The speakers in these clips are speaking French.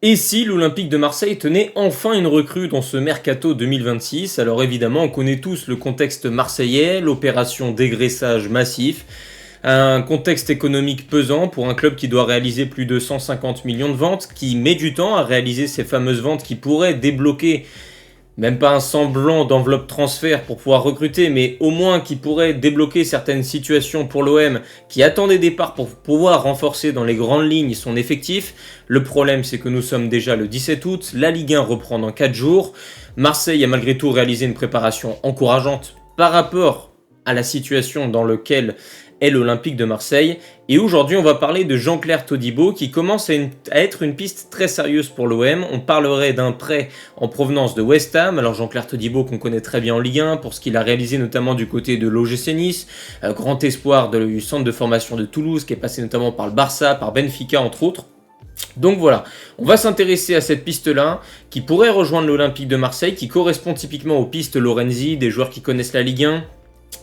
Et si l'Olympique de Marseille tenait enfin une recrue dans ce mercato 2026? Alors évidemment, on connaît tous le contexte marseillais, l'opération dégraissage massif, un contexte économique pesant pour un club qui doit réaliser plus de 150 millions de ventes, qui met du temps à réaliser ces fameuses ventes qui pourraient débloquer même pas un semblant d'enveloppe transfert pour pouvoir recruter, mais au moins qui pourrait débloquer certaines situations pour l'OM qui attend des départs pour pouvoir renforcer dans les grandes lignes son effectif. Le problème, c'est que nous sommes déjà le 17 août, la Ligue 1 reprend dans 4 jours. Marseille a malgré tout réalisé une préparation encourageante par rapport à la situation dans laquelle est l'Olympique de Marseille. Et aujourd'hui, on va parler de Jean-Claire Todibo qui commence à être une piste très sérieuse pour l'OM. On parlerait d'un prêt en provenance de West Ham. Alors Jean-Claire Todibo qu'on connaît très bien en Ligue 1 pour ce qu'il a réalisé notamment du côté de l'OGC Nice, grand espoir du centre de formation de Toulouse qui est passé notamment par le Barça, par Benfica entre autres. Donc voilà, on va s'intéresser à cette piste-là qui pourrait rejoindre l'Olympique de Marseille, qui correspond typiquement aux pistes Lorenzi, des joueurs qui connaissent la Ligue 1,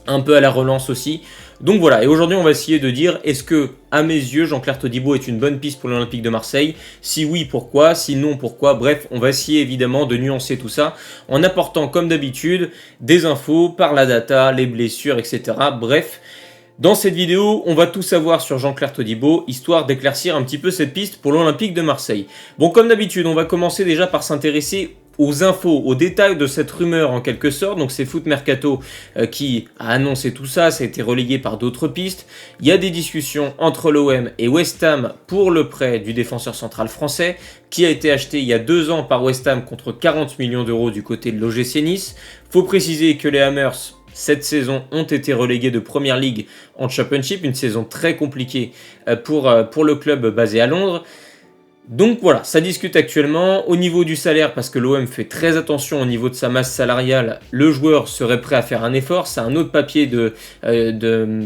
un peu à la relance aussi. Donc voilà, et aujourd'hui on va essayer de dire, est-ce que, à mes yeux, Jean-Claire Todibo est une bonne piste pour l'Olympique de Marseille? Si oui, pourquoi? Si non, pourquoi? Bref, on va essayer évidemment de nuancer tout ça en apportant comme d'habitude des infos par la data, les blessures, etc. Bref, dans cette vidéo, on va tout savoir sur Jean-Claire Todibo, histoire d'éclaircir un petit peu cette piste pour l'Olympique de Marseille. Bon, comme d'habitude, on va commencer déjà par s'intéresser aux infos, aux détails de cette rumeur en quelque sorte. Donc c'est Foot Mercato qui a annoncé tout ça, ça a été relayé par d'autres pistes. Il y a des discussions entre l'OM et West Ham pour le prêt du défenseur central français qui a été acheté il y a 2 ans par West Ham contre 40 millions d'euros du côté de l'OGC Nice. Faut préciser que les Hammers cette saison ont été relégués de Premier League en Championship, une saison très compliquée pour le club basé à Londres. Donc voilà, ça discute actuellement au niveau du salaire parce que l'OM fait très attention au niveau de sa masse salariale. Le joueur serait prêt à faire un effort. C'est un autre papier de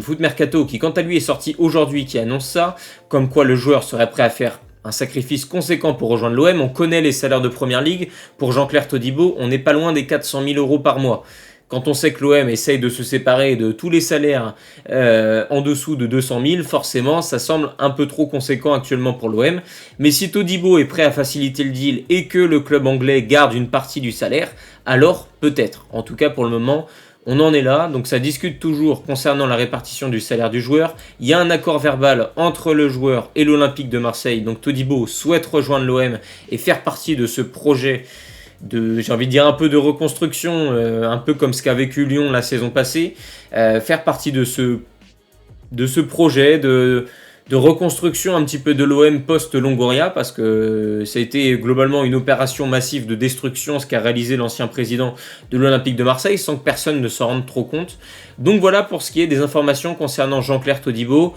Foot Mercato qui, quant à lui, est sorti aujourd'hui qui annonce ça, comme quoi le joueur serait prêt à faire un sacrifice conséquent pour rejoindre l'OM. On connaît les salaires de Première Ligue. Pour Jean-Claire Todibo, on n'est pas loin des 400 000 euros par mois. Quand on sait que l'OM essaye de se séparer de tous les salaires en dessous de 200 000, forcément, ça semble un peu trop conséquent actuellement pour l'OM. Mais si Todibo est prêt à faciliter le deal et que le club anglais garde une partie du salaire, alors peut-être. En tout cas, pour le moment, on en est là. Donc ça discute toujours concernant la répartition du salaire du joueur. Il y a un accord verbal entre le joueur et l'Olympique de Marseille. Donc Todibo souhaite rejoindre l'OM et faire partie de ce projet j'ai envie de dire un peu de reconstruction, un peu comme ce qu'a vécu Lyon la saison passée, faire partie de ce projet de reconstruction un petit peu de l'OM post-Longoria, parce que ça a été globalement une opération massive de destruction, ce qu'a réalisé l'ancien président de l'Olympique de Marseille, sans que personne ne s'en rende trop compte. Donc voilà pour ce qui est des informations concernant Jean-Claire Todibo.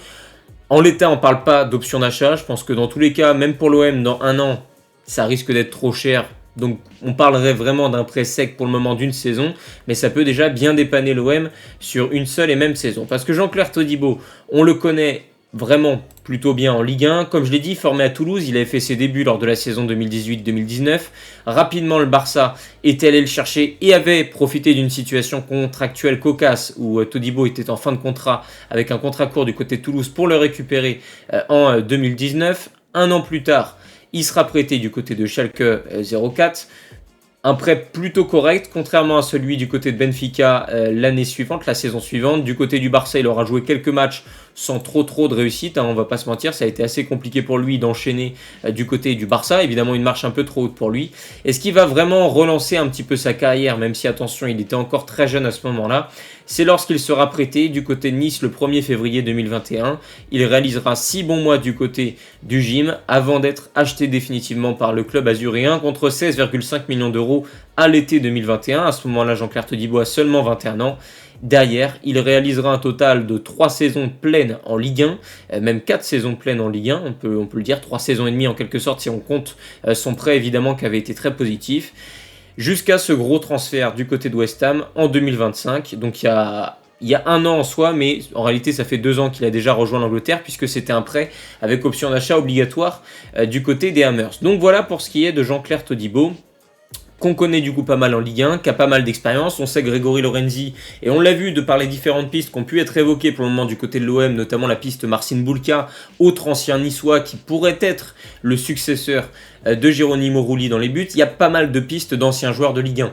En l'état, on ne parle pas d'option d'achat, je pense que dans tous les cas, même pour l'OM, dans 1 an, ça risque d'être trop cher. Donc on parlerait vraiment d'un prêt sec pour le moment d'une saison, mais ça peut déjà bien dépanner l'OM sur une seule et même saison. Parce que Jean-Claire Todibo, on le connaît vraiment plutôt bien en Ligue 1. Comme je l'ai dit, formé à Toulouse, il avait fait ses débuts lors de la saison 2018-2019. Rapidement, le Barça était allé le chercher et avait profité d'une situation contractuelle cocasse où Todibo était en fin de contrat avec un contrat court du côté de Toulouse pour le récupérer en 2019. 1 an plus tard, il sera prêté du côté de Schalke 04. Un prêt plutôt correct, contrairement à celui du côté de Benfica l'année suivante, la saison suivante. Du côté du Barça, il aura joué quelques matchs sans trop de réussite, on va pas se mentir, ça a été assez compliqué pour lui d'enchaîner du côté du Barça, évidemment une marche un peu trop haute pour lui. Est-ce qu'il va vraiment relancer un petit peu sa carrière, même si attention, il était encore très jeune à ce moment-là? C'est lorsqu'il sera prêté du côté de Nice le 1er février 2021. Il réalisera 6 bons mois du côté du gym avant d'être acheté définitivement par le club azuréen contre 16,5 millions d'euros à l'été 2021. À ce moment-là, Jean-Claire Todibo a seulement 21 ans. Derrière, il réalisera un total de 3 saisons pleines en Ligue 1, même 4 saisons pleines en Ligue 1, on peut le dire, 3 saisons et demie en quelque sorte si on compte son prêt évidemment qui avait été très positif, jusqu'à ce gros transfert du côté de West Ham en 2025. Donc il y a 1 an en soi, mais en réalité ça fait 2 ans qu'il a déjà rejoint l'Angleterre puisque c'était un prêt avec option d'achat obligatoire du côté des Hammers. Donc voilà pour ce qui est de Jean-Claire Todibo. qu'on connaît du coup pas mal en Ligue 1, qui a pas mal d'expérience. On sait Grégory Lorenzi, et on l'a vu de par les différentes pistes qui ont pu être évoquées pour le moment du côté de l'OM, notamment la piste Marcin Bulka, autre ancien niçois qui pourrait être le successeur de Geronimo Rulli dans les buts. Il y a pas mal de pistes d'anciens joueurs de Ligue 1.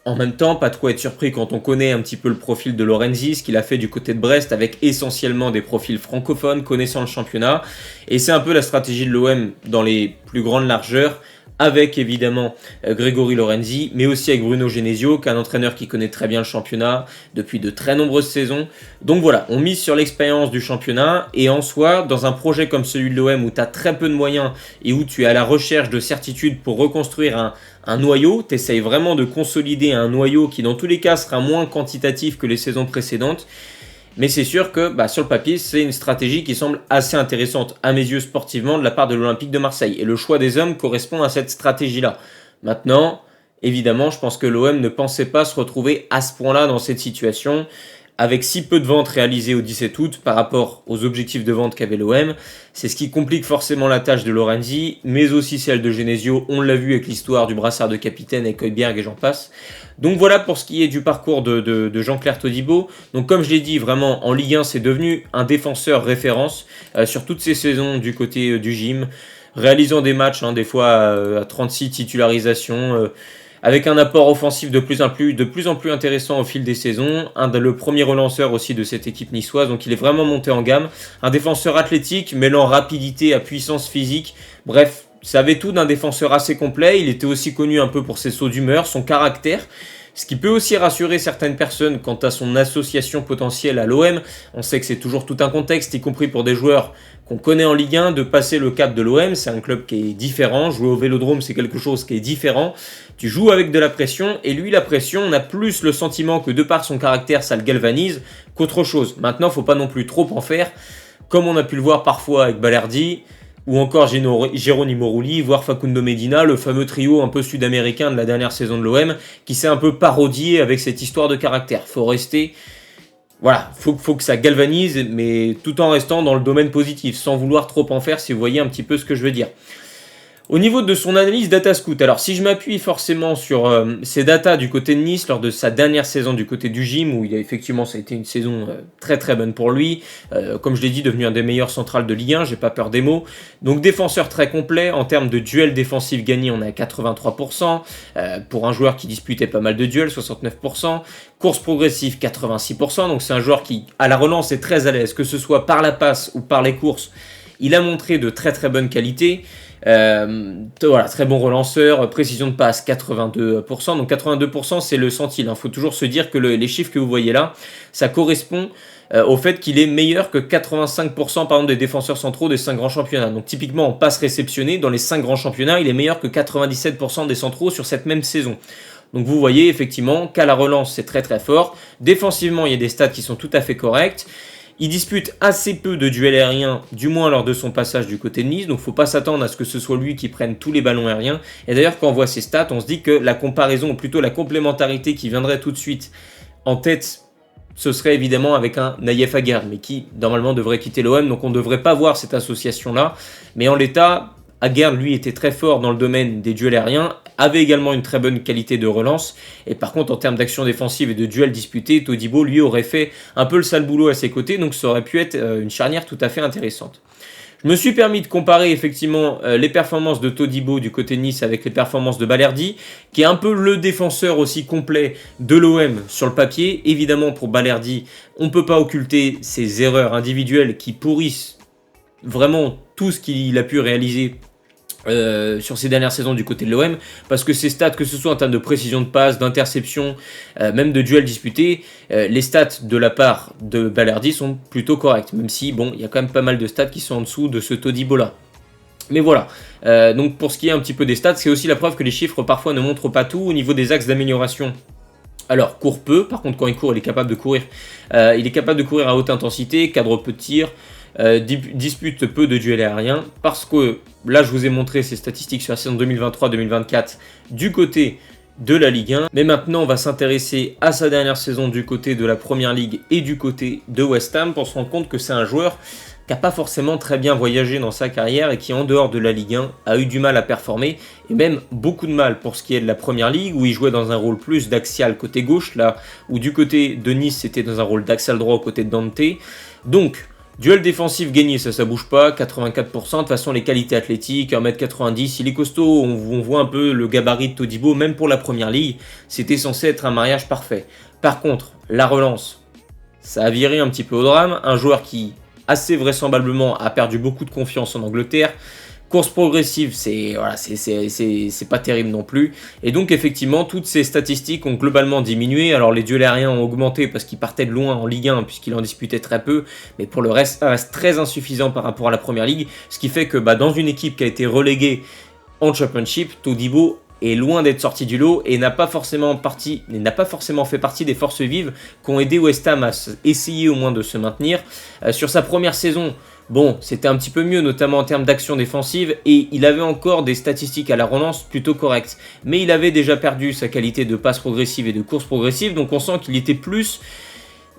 En même temps, pas de quoi être surpris quand on connaît un petit peu le profil de Lorenzi, ce qu'il a fait du côté de Brest avec essentiellement des profils francophones, connaissant le championnat. Et c'est un peu la stratégie de l'OM dans les plus grandes largeurs, avec évidemment Grégory Lorenzi, mais aussi avec Bruno Genesio, qui est un entraîneur qui connaît très bien le championnat depuis de très nombreuses saisons. Donc voilà, on mise sur l'expérience du championnat, et en soi, dans un projet comme celui de l'OM où tu as très peu de moyens et où tu es à la recherche de certitudes pour reconstruire un noyau, tu essayes vraiment de consolider un noyau qui dans tous les cas sera moins quantitatif que les saisons précédentes. Mais c'est sûr que sur le papier, c'est une stratégie qui semble assez intéressante, à mes yeux sportivement, de la part de l'Olympique de Marseille. Et le choix des hommes correspond à cette stratégie-là. Maintenant, évidemment, je pense que l'OM ne pensait pas se retrouver à ce point-là dans cette situation, avec si peu de ventes réalisées au 17 août par rapport aux objectifs de vente qu'avait l'OM. C'est ce qui complique forcément la tâche de Lorenzi, mais aussi celle de Genesio. On l'a vu avec l'histoire du brassard de capitaine avec Højbjerg et j'en passe. Donc voilà pour ce qui est du parcours de Jean-Claire Todibo. Donc comme je l'ai dit, vraiment en Ligue 1, c'est devenu un défenseur référence sur toutes ces saisons du côté du gym, réalisant des matchs, des fois à 36 titularisations, avec un apport offensif de plus en plus intéressant au fil des saisons, le premier relanceur aussi de cette équipe niçoise, donc il est vraiment monté en gamme, un défenseur athlétique, mêlant rapidité à puissance physique, bref, ça avait tout d'un défenseur assez complet. Il était aussi connu un peu pour ses sauts d'humeur, son caractère, ce qui peut aussi rassurer certaines personnes quant à son association potentielle à l'OM. On sait que c'est toujours tout un contexte, y compris pour des joueurs qu'on connaît en Ligue 1, de passer le cap de l'OM. C'est un club qui est différent. Jouer au Vélodrome, c'est quelque chose qui est différent. Tu joues avec de la pression, et lui, la pression, on a plus le sentiment que de par son caractère, ça le galvanise, qu'autre chose. Maintenant, faut pas non plus trop en faire, comme on a pu le voir parfois avec Balerdi, ou encore Geronimo Rulli, voire Facundo Medina, le fameux trio un peu sud-américain de la dernière saison de l'OM, qui s'est un peu parodié avec cette histoire de caractère. Faut rester... Voilà, faut que ça galvanise, mais tout en restant dans le domaine positif, sans vouloir trop en faire, si vous voyez un petit peu ce que je veux dire. Au niveau de son analyse DataScout, alors si je m'appuie forcément sur ses datas du côté de Nice lors de sa dernière saison du côté du gym, où ça a été une saison très très bonne pour lui, comme je l'ai dit, devenu un des meilleurs centrales de Ligue 1, j'ai pas peur des mots, donc défenseur très complet, en termes de duels défensifs gagnés on est à 83%, pour un joueur qui disputait pas mal de duels, 69%, course progressive 86%, donc c'est un joueur qui à la relance est très à l'aise, que ce soit par la passe ou par les courses, il a montré de très très bonnes qualités. Voilà, très bon relanceur, précision de passe 82%, donc 82% c'est le centile, il faut toujours se dire que les chiffres que vous voyez là, ça correspond au fait qu'il est meilleur que 85% par exemple des défenseurs centraux des 5 grands championnats. Donc typiquement en passe réceptionnée, dans les 5 grands championnats, il est meilleur que 97% des centraux sur cette même saison. Donc vous voyez effectivement qu'à la relance c'est très très fort, défensivement il y a des stats qui sont tout à fait corrects. Il dispute assez peu de duels aériens, du moins lors de son passage du côté de Nice, donc faut pas s'attendre à ce que ce soit lui qui prenne tous les ballons aériens. Et d'ailleurs, quand on voit ses stats, on se dit que la comparaison, ou plutôt la complémentarité qui viendrait tout de suite en tête, ce serait évidemment avec un Naïef Aguerd, mais qui normalement devrait quitter l'OM, donc on ne devrait pas voir cette association-là. Mais en l'état, Aguerd, lui, était très fort dans le domaine des duels aériens, avait également une très bonne qualité de relance, et par contre en termes d'action défensive et de duels disputés, Todibo lui aurait fait un peu le sale boulot à ses côtés, donc ça aurait pu être une charnière tout à fait intéressante. Je me suis permis de comparer effectivement les performances de Todibo du côté de Nice avec les performances de Balerdi, qui est un peu le défenseur aussi complet de l'OM sur le papier. Évidemment pour Balerdi, on ne peut pas occulter ses erreurs individuelles qui pourrissent vraiment tout ce qu'il a pu réaliser sur ces dernières saisons du côté de l'OM, parce que ces stats, que ce soit en termes de précision de passe, d'interception, même de duels disputés, les stats de la part de Balerdi sont plutôt corrects, même si bon, il y a quand même pas mal de stats qui sont en dessous de ce Todibo là. Mais voilà, donc pour ce qui est un petit peu des stats, c'est aussi la preuve que les chiffres parfois ne montrent pas tout au niveau des axes d'amélioration. Alors, court peu, par contre quand il court, il est capable de courir. Il est capable de courir à haute intensité, cadre peu de tir, dispute peu de duels aériens, parce que là je vous ai montré ces statistiques sur la saison 2023-2024 du côté de la Ligue 1, mais maintenant on va s'intéresser à sa dernière saison du côté de la Première Ligue et du côté de West Ham pour se rendre compte que c'est un joueur qui n'a pas forcément très bien voyagé dans sa carrière et qui, en dehors de la Ligue 1, a eu du mal à performer, et même beaucoup de mal pour ce qui est de la Première Ligue, où il jouait dans un rôle plus d'axial côté gauche, là où du côté de Nice, c'était dans un rôle d'axial droit au côté de Dante. Donc, duel défensif gagné, ça bouge pas, 84%, de toute façon les qualités athlétiques, 1m90, il est costaud, on voit un peu le gabarit de Todibo, même pour la Première Ligue, c'était censé être un mariage parfait. Par contre, la relance, ça a viré un petit peu au drame, un joueur qui, assez vraisemblablement, a perdu beaucoup de confiance en Angleterre. Course progressive, c'est pas terrible non plus. Et donc effectivement, toutes ces statistiques ont globalement diminué. Alors les duels aériens ont augmenté parce qu'il partait de loin en Ligue 1 puisqu'il en disputait très peu. Mais pour le reste, ça reste très insuffisant par rapport à la Première Ligue. Ce qui fait que dans une équipe qui a été reléguée en Championship, Todibo est loin d'être sorti du lot et n'a pas forcément fait partie des forces vives qui ont aidé West Ham à essayer au moins de se maintenir. Sur sa première saison, bon, c'était un petit peu mieux, notamment en termes d'action défensive, et il avait encore des statistiques à la relance plutôt correctes. Mais il avait déjà perdu sa qualité de passe progressive et de course progressive, donc on sent qu'il était plus...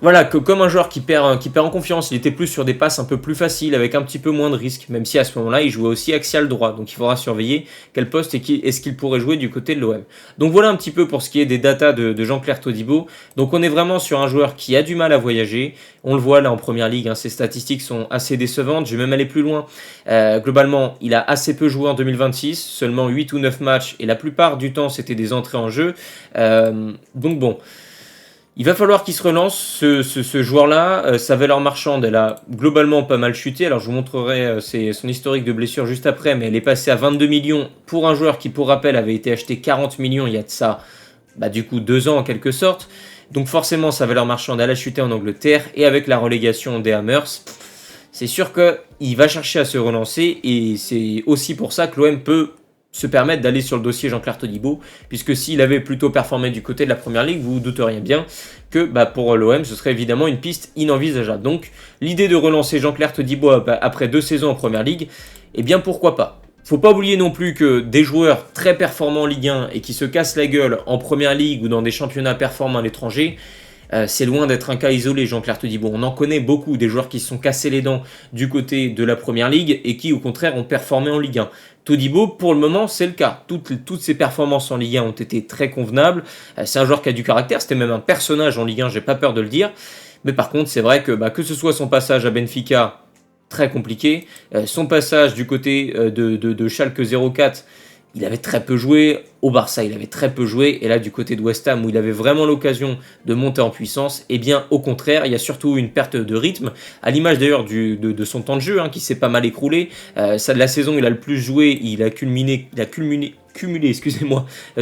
Voilà, que comme un joueur qui perd en confiance, il était plus sur des passes un peu plus faciles, avec un petit peu moins de risques, même si à ce moment-là, il jouait aussi axial droit, donc il faudra surveiller quel poste est-ce qu'il pourrait jouer du côté de l'OM. Donc voilà un petit peu pour ce qui est des datas de Jean-Claire Todibo. Donc on est vraiment sur un joueur qui a du mal à voyager, on le voit là en Première Ligue, ses statistiques sont assez décevantes, je vais même aller plus loin. Globalement, il a assez peu joué en 2026, seulement 8 ou 9 matchs, et la plupart du temps, c'était des entrées en jeu. Donc bon... Il va falloir qu'il se relance, ce joueur-là. Sa valeur marchande, elle a globalement pas mal chuté. Alors je vous montrerai son historique de blessure juste après, mais elle est passée à 22 millions pour un joueur qui, pour rappel, avait été acheté 40 millions il y a de ça, du coup 2 ans en quelque sorte. Donc forcément, sa valeur marchande, elle a chuté en Angleterre, et avec la relégation des Hammers, c'est sûr qu'il va chercher à se relancer, et c'est aussi pour ça que l'OM peut se permettre d'aller sur le dossier Jean-Claire Todibo, puisque s'il avait plutôt performé du côté de la Première Ligue, vous vous douteriez bien que pour l'OM, ce serait évidemment une piste inenvisageable. Donc l'idée de relancer Jean-Claire Todibo après 2 saisons en Première Ligue, eh bien pourquoi pas. Faut pas oublier non plus que des joueurs très performants en Ligue 1 et qui se cassent la gueule en Première Ligue ou dans des championnats performants à l'étranger, c'est loin d'être un cas isolé, Jean-Claire Todibo. On en connaît beaucoup, des joueurs qui se sont cassés les dents du côté de la Première Ligue et qui, au contraire, ont performé en Ligue 1. Todibo, pour le moment, c'est le cas. Toutes ses performances en Ligue 1 ont été très convenables. C'est un joueur qui a du caractère, c'était même un personnage en Ligue 1, j'ai pas peur de le dire. Mais par contre, c'est vrai que ce soit son passage à Benfica, très compliqué, son passage du côté de Schalke 04, il avait très peu joué, au Barça il avait très peu joué, et là du côté de West Ham où il avait vraiment l'occasion de monter en puissance, eh bien au contraire, il y a surtout une perte de rythme, à l'image d'ailleurs de son temps de jeu qui s'est pas mal écroulé. Ça de la saison il a le plus joué, il a cumulé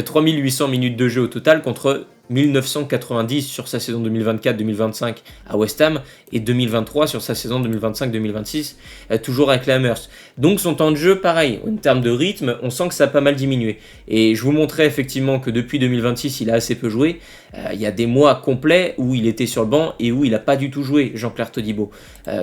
3800 minutes de jeu au total contre 1990 sur sa saison 2024-2025 à West Ham et 2023 sur sa saison 2025-2026 toujours avec les Hammers. Donc son temps de jeu pareil, en termes de rythme on sent que ça a pas mal diminué, et je vous montrais effectivement que depuis 2026 il a assez peu joué. Il y a des mois complets où il était sur le banc et où il n'a pas du tout joué, Jean-Claire Todibo.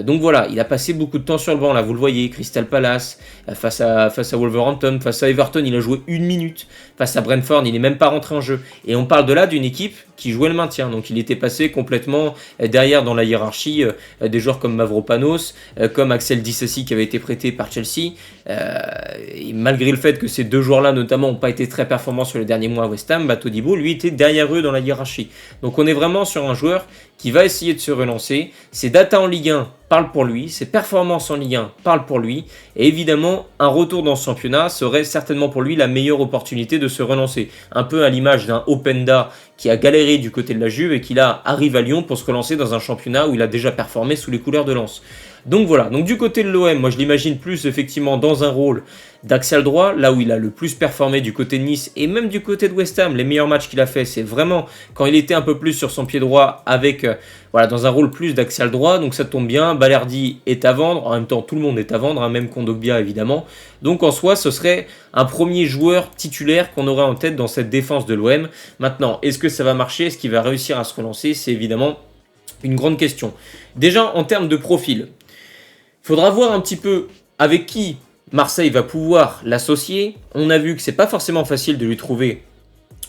Donc voilà, il a passé beaucoup de temps sur le banc, là vous le voyez, Crystal Palace, face à Wolverhampton, face à Everton il a joué 1 minute, face à Brentford il n'est même pas rentré en jeu, et on parle de là d'une équipe qui jouait le maintien, donc il était passé complètement derrière dans la hiérarchie des joueurs comme Mavropanos, comme Axel Disasi qui avait été prêté par Chelsea, et malgré le fait que ces 2 joueurs-là notamment n'ont pas été très performants sur les derniers mois à West Ham, Todibo lui était derrière eux dans la hiérarchie. Donc on est vraiment sur un joueur qui va essayer de se relancer. Ses datas en Ligue 1 parlent pour lui, ses performances en Ligue 1 parlent pour lui, et évidemment un retour dans ce championnat serait certainement pour lui la meilleure opportunité de se relancer, un peu à l'image d'un Openda qui a galéré du côté de la Juve et qui là arrive à Lyon pour se relancer dans un championnat où il a déjà performé sous les couleurs de Lens. Donc voilà, donc du côté de l'OM, moi je l'imagine plus effectivement dans un rôle d'axial droit, là où il a le plus performé du côté de Nice et même du côté de West Ham. Les meilleurs matchs qu'il a fait, c'est vraiment quand il était un peu plus sur son pied droit avec, dans un rôle plus d'axial droit, donc ça tombe bien, Balerdi est à vendre, en même temps tout le monde est à vendre, même Kondogbia évidemment, donc en soi ce serait un premier joueur titulaire qu'on aurait en tête dans cette défense de l'OM. Maintenant, est-ce que ça va marcher, est-ce qu'il va réussir à se relancer, c'est évidemment une grande question. Déjà en termes de profil, il faudra voir un petit peu avec qui Marseille va pouvoir l'associer. On a vu que c'est pas forcément facile de lui trouver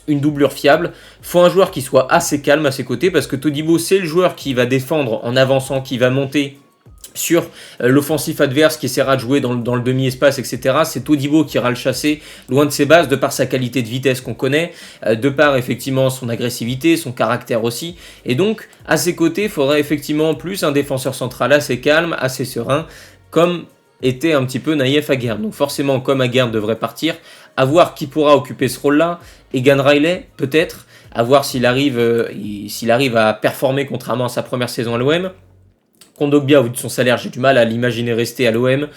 une doublure fiable. Il faut un joueur qui soit assez calme à ses côtés, parce que Todibo c'est le joueur qui va défendre en avançant, qui va monter sur l'offensif adverse qui essaiera de jouer dans le demi-espace, etc. C'est Todibo qui ira le chasser loin de ses bases, de par sa qualité de vitesse qu'on connaît, de par effectivement son agressivité, son caractère aussi. Et donc, à ses côtés, il faudrait effectivement plus un défenseur central assez calme, assez serein, comme était un petit peu Naïef Aguerd. Donc forcément, comme Aguerd devrait partir, à voir qui pourra occuper ce rôle-là. Egan Riley, peut-être, à voir s'il arrive à performer contrairement à sa première saison à l'OM. Kondogbia, au vu de son salaire, j'ai du mal à l'imaginer rester à l'OM.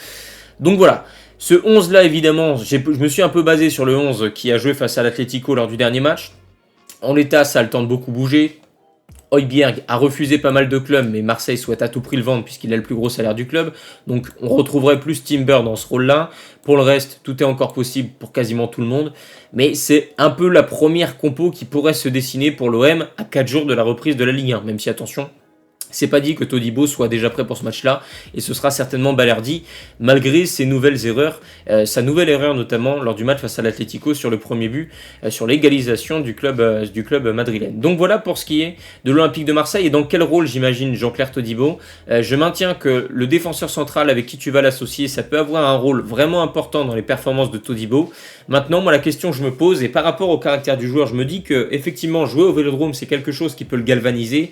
Donc voilà, ce 11-là, évidemment, je me suis un peu basé sur le 11 qui a joué face à l'Atlético lors du dernier match. En l'état, ça a le temps de beaucoup bouger. Højbjerg a refusé pas mal de clubs, mais Marseille souhaite à tout prix le vendre puisqu'il a le plus gros salaire du club. Donc on retrouverait plus Timber dans ce rôle-là. Pour le reste, tout est encore possible pour quasiment tout le monde. Mais c'est un peu la première compo qui pourrait se dessiner pour l'OM à 4 jours de la reprise de la Ligue 1. Même si, attention, c'est pas dit que Todibo soit déjà prêt pour ce match-là, et ce sera certainement Balerdi, malgré ses nouvelles erreurs, sa nouvelle erreur notamment lors du match face à l'Atlético sur le premier but, sur l'égalisation du club madrilène. Donc voilà pour ce qui est de l'Olympique de Marseille, et dans quel rôle j'imagine Jean-Claire Todibo. Je maintiens que le défenseur central avec qui tu vas l'associer, ça peut avoir un rôle vraiment important dans les performances de Todibo. Maintenant, moi la question que je me pose, et par rapport au caractère du joueur, je me dis que effectivement jouer au Vélodrome, c'est quelque chose qui peut le galvaniser.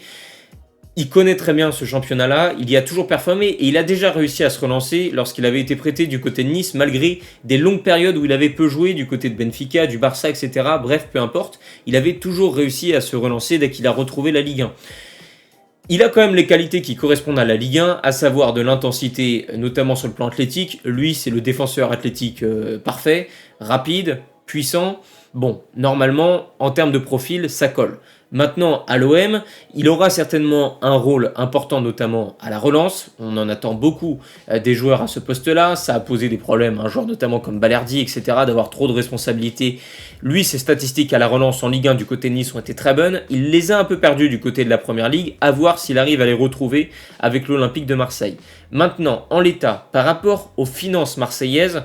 Il connaît très bien ce championnat-là, il y a toujours performé et il a déjà réussi à se relancer lorsqu'il avait été prêté du côté de Nice, malgré des longues périodes où il avait peu joué du côté de Benfica, du Barça, etc. Bref, peu importe, il avait toujours réussi à se relancer dès qu'il a retrouvé la Ligue 1. Il a quand même les qualités qui correspondent à la Ligue 1, à savoir de l'intensité, notamment sur le plan athlétique. Lui, c'est le défenseur athlétique parfait, rapide, puissant. Bon, normalement, en termes de profil, ça colle. Maintenant, à l'OM, il aura certainement un rôle important, notamment à la relance. On en attend beaucoup des joueurs à ce poste-là. Ça a posé des problèmes à un joueur notamment comme Balerdi, etc., d'avoir trop de responsabilités. Lui, ses statistiques à la relance en Ligue 1 du côté de Nice ont été très bonnes. Il les a un peu perdues du côté de la Première Ligue. À voir s'il arrive à les retrouver avec l'Olympique de Marseille. Maintenant, en l'état, par rapport aux finances marseillaises,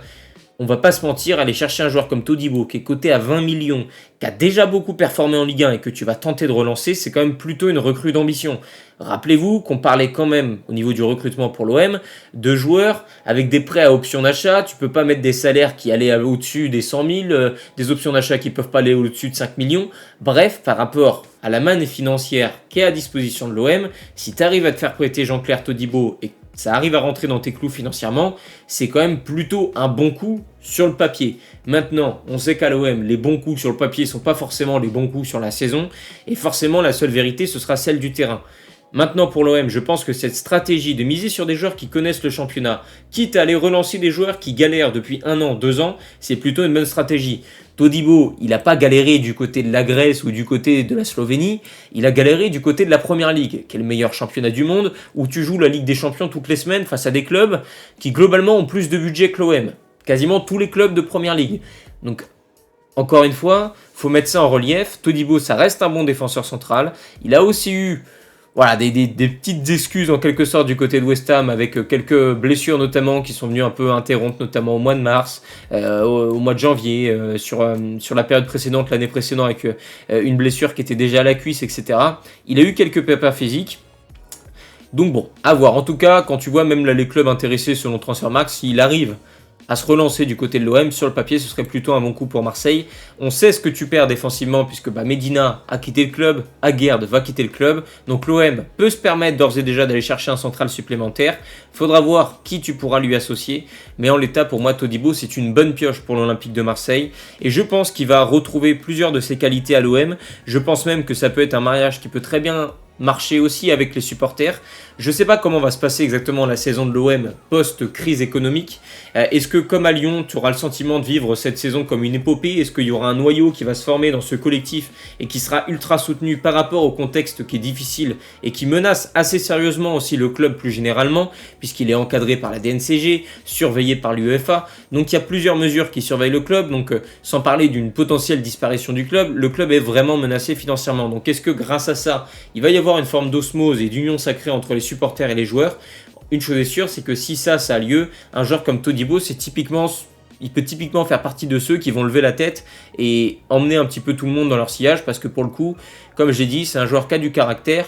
on va pas se mentir, aller chercher un joueur comme Todibo qui est coté à 20 millions, qui a déjà beaucoup performé en Ligue 1 et que tu vas tenter de relancer, c'est quand même plutôt une recrue d'ambition. Rappelez-vous qu'on parlait quand même, au niveau du recrutement pour l'OM, de joueurs avec des prêts à option d'achat. Tu peux pas mettre des salaires qui allaient au-dessus des 100 000, des options d'achat qui peuvent pas aller au-dessus de 5 millions. Bref, par rapport à la manne financière qui est à disposition de l'OM, si tu arrives à te faire prêter Jean-Claire Todibo et ça arrive à rentrer dans tes clous financièrement, c'est quand même plutôt un bon coup sur le papier. Maintenant, on sait qu'à l'OM, les bons coups sur le papier ne sont pas forcément les bons coups sur la saison, et forcément la seule vérité, ce sera celle du terrain. Maintenant pour l'OM, je pense que cette stratégie de miser sur des joueurs qui connaissent le championnat, quitte à aller relancer des joueurs qui galèrent depuis 1 an, 2 ans, c'est plutôt une bonne stratégie. Todibo, il n'a pas galéré du côté de la Grèce ou du côté de la Slovénie, il a galéré du côté de la Première Ligue, qui est le meilleur championnat du monde, où tu joues la Ligue des Champions toutes les semaines face à des clubs qui globalement ont plus de budget que l'OM. Quasiment tous les clubs de Première Ligue. Donc, encore une fois, faut mettre ça en relief. Todibo, ça reste un bon défenseur central. Il a aussi eu des petites excuses en quelque sorte du côté de West Ham avec quelques blessures notamment qui sont venues un peu interrompre notamment au mois de mars, au mois de janvier, sur la période précédente, l'année précédente avec une blessure qui était déjà à la cuisse, etc. Il a eu quelques pépins physiques. Donc bon, à voir. En tout cas, quand tu vois même là les clubs intéressés selon Transfermarkt, s'il arrive à se relancer du côté de l'OM, sur le papier, ce serait plutôt un bon coup pour Marseille. On sait ce que tu perds défensivement, puisque Medina a quitté le club, Aguerd va quitter le club, donc l'OM peut se permettre d'ores et déjà d'aller chercher un central supplémentaire. Faudra voir qui tu pourras lui associer, mais en l'état, pour moi, Todibo, c'est une bonne pioche pour l'Olympique de Marseille, et je pense qu'il va retrouver plusieurs de ses qualités à l'OM. Je pense même que ça peut être un mariage qui peut très bien marcher aussi avec les supporters. Je ne sais pas comment va se passer exactement la saison de l'OM post-crise économique. Est-ce que comme à Lyon, tu auras le sentiment de vivre cette saison comme une épopée? Est-ce qu'il y aura un noyau qui va se former dans ce collectif et qui sera ultra soutenu par rapport au contexte qui est difficile et qui menace assez sérieusement aussi le club plus généralement, puisqu'il est encadré par la DNCG, surveillé par l'UEFA. Donc il y a plusieurs mesures qui surveillent le club. Donc sans parler d'une potentielle disparition du club, le club est vraiment menacé financièrement. Donc est-ce que grâce à ça, il va y avoir une forme d'osmose et d'union sacrée entre les supporters et les joueurs? Une chose est sûre, c'est que si ça a lieu, un joueur comme Todibo, c'est typiquement il peut typiquement faire partie de ceux qui vont lever la tête et emmener un petit peu tout le monde dans leur sillage, parce que pour le coup, comme j'ai dit, c'est un joueur qui a du caractère,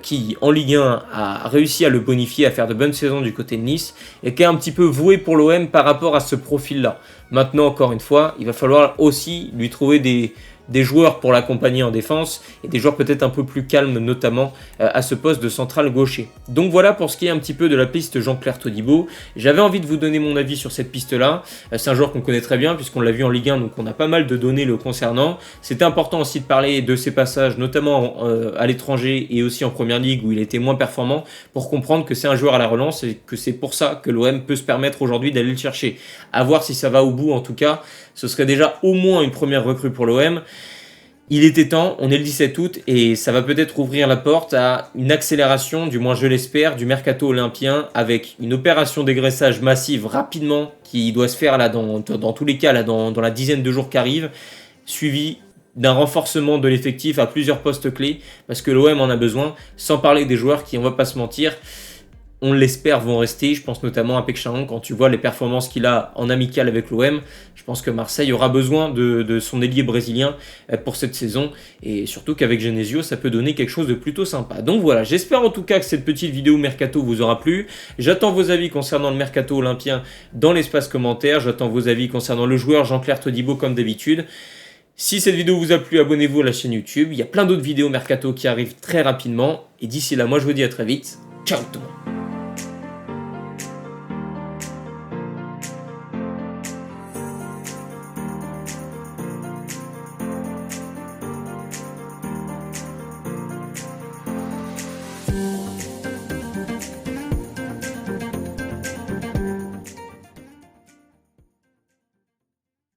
qui en Ligue 1 a réussi à le bonifier, à faire de bonnes saisons du côté de Nice, et qui est un petit peu voué pour l'OM par rapport à ce profil-là. Maintenant, encore une fois, il va falloir aussi lui trouver des joueurs pour l'accompagner en défense, et des joueurs peut-être un peu plus calmes, notamment à ce poste de central gaucher. Donc voilà pour ce qui est un petit peu de la piste Jean-Claire Todibo. J'avais envie de vous donner mon avis sur cette piste-là. C'est un joueur qu'on connaît très bien, puisqu'on l'a vu en Ligue 1, donc on a pas mal de données le concernant. C'était important aussi de parler de ses passages, notamment à l'étranger et aussi en Première Ligue, où il était moins performant, pour comprendre que c'est un joueur à la relance, et que c'est pour ça que l'OM peut se permettre aujourd'hui d'aller le chercher. À voir si ça va au bout, en tout cas, ce serait déjà au moins une première recrue pour l'OM. Il était temps, on est le 17 août et ça va peut-être ouvrir la porte à une accélération, du moins je l'espère, du mercato olympien, avec une opération dégraissage massive rapidement qui doit se faire là dans tous les cas là, dans la dizaine de jours qui arrivent, suivi d'un renforcement de l'effectif à plusieurs postes clés, parce que l'OM en a besoin, sans parler des joueurs qui, on va pas se mentir, on l'espère, vont rester. Je pense notamment à Pekchaon, quand tu vois les performances qu'il a en amical avec l'OM. Je pense que Marseille aura besoin de son ailier brésilien pour cette saison. Et surtout qu'avec Genesio, ça peut donner quelque chose de plutôt sympa. Donc voilà, j'espère en tout cas que cette petite vidéo Mercato vous aura plu. J'attends vos avis concernant le Mercato olympien dans l'espace commentaire. J'attends vos avis concernant le joueur Jean-Claire Todibo comme d'habitude. Si cette vidéo vous a plu, abonnez-vous à la chaîne YouTube. Il y a plein d'autres vidéos Mercato qui arrivent très rapidement. Et d'ici là, moi je vous dis à très vite. Ciao tout le monde.